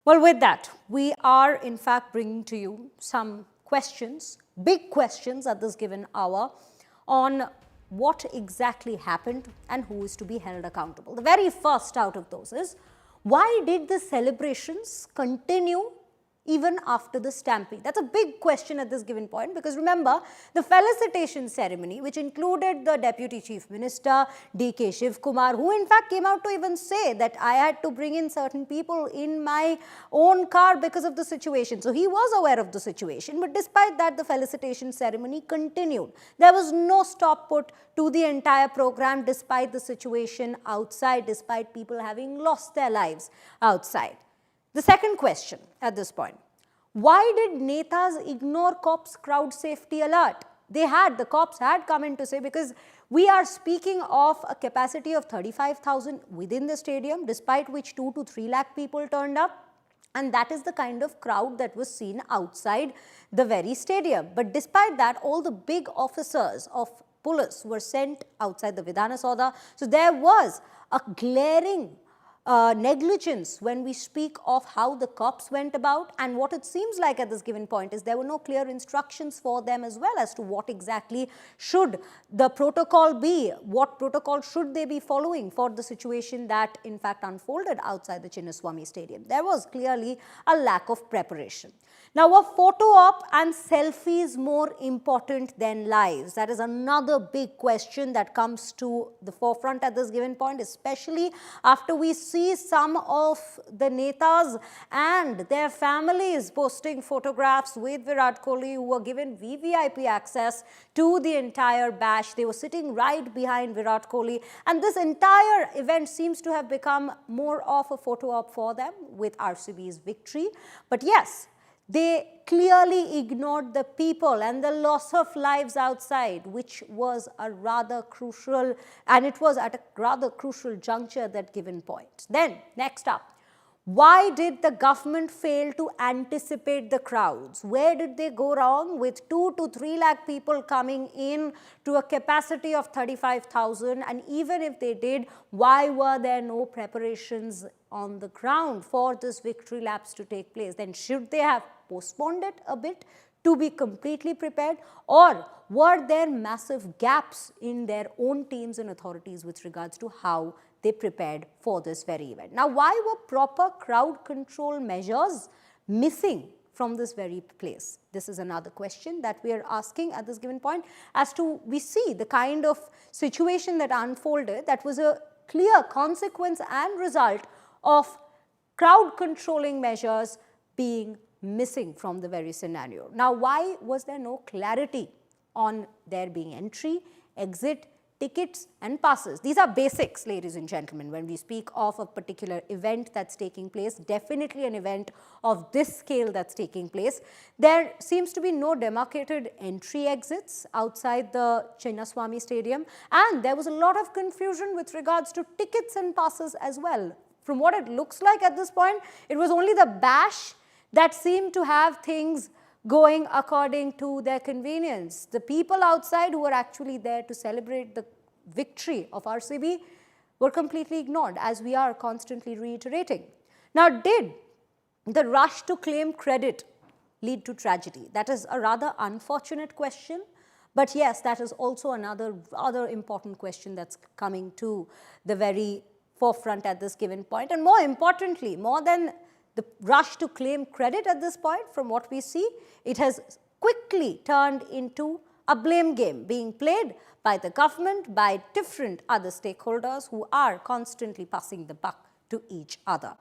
Well, with that, we are in fact bringing to you some questions, big questions at this given hour on what exactly happened and who is to be held accountable. The very first out of those is, why did the celebrations continue even after the Stampede? That's a big question at this given point, because remember, the felicitation ceremony, which included the Deputy Chief Minister, D.K. Shivkumar, who in fact came out to even say that I had to bring in certain people in my own car because of the situation. So he was aware of the situation, but despite that, the felicitation ceremony continued. There was no stop put to the entire program despite the situation outside, despite people having lost their lives outside. The second question at this point, why did Netas ignore cops' crowd safety alert? The cops had come in to say, because we are speaking of a capacity of 35,000 within the stadium, despite which 2 to 3 lakh people turned up. And that is the kind of crowd that was seen outside the very stadium. But despite that, all the big officers of police were sent outside the Vidhana Saudha. So there was a glaring negligence when we speak of how the cops went about, and what it seems like at this given point is there were no clear instructions for them as well as to what exactly should the protocol be, what protocol should they be following for the situation that in fact unfolded outside the Chinnaswamy Stadium. There was clearly a lack of preparation. Now, were photo op and selfies more important than lives? That is another big question that comes to the forefront at this given point, especially after we see some of the Netas and their families posting photographs with Virat Kohli, who were given VVIP access to the entire bash. They were sitting right behind Virat Kohli, and this entire event seems to have become more of a photo op for them with RCB's victory. But yes, they clearly ignored the people and the loss of lives outside, which was a rather crucial, and it was at a rather crucial juncture at that given point. Then, next up, why did the government fail to anticipate the crowds? Where did they go wrong with 2 to 3 lakh people coming in to a capacity of 35,000? And even if they did, why were there no preparations on the ground for this victory laps to take place? Then should they have postponed it a bit to be completely prepared, or were there massive gaps in their own teams and authorities with regards to how they prepared for this very event? Now, why were proper crowd control measures missing from this very place? This is another question that we are asking at this given point, as to we see the kind of situation that unfolded that was a clear consequence and result of crowd controlling measures being missing from the very scenario. Now, why was there no clarity on there being entry, exit, tickets and passes? These are basics, ladies and gentlemen, when we speak of a particular event that's taking place, definitely an event of this scale that's taking place. There seems to be no demarcated entry exits outside the Chinnaswamy Stadium, and there was a lot of confusion with regards to tickets and passes as well. From what it looks like at this point, it was only the bash that seemed to have things going according to their convenience. The people outside who were actually there to celebrate the victory of RCB were completely ignored, as we are constantly reiterating. Now, did the rush to claim credit lead to tragedy? That is a rather unfortunate question. But yes, that is also another rather important question that's coming to the very forefront at this given point. And more importantly, more than the rush to claim credit at this point, from what we see, it has quickly turned into a blame game being played by the government, by different other stakeholders who are constantly passing the buck to each other.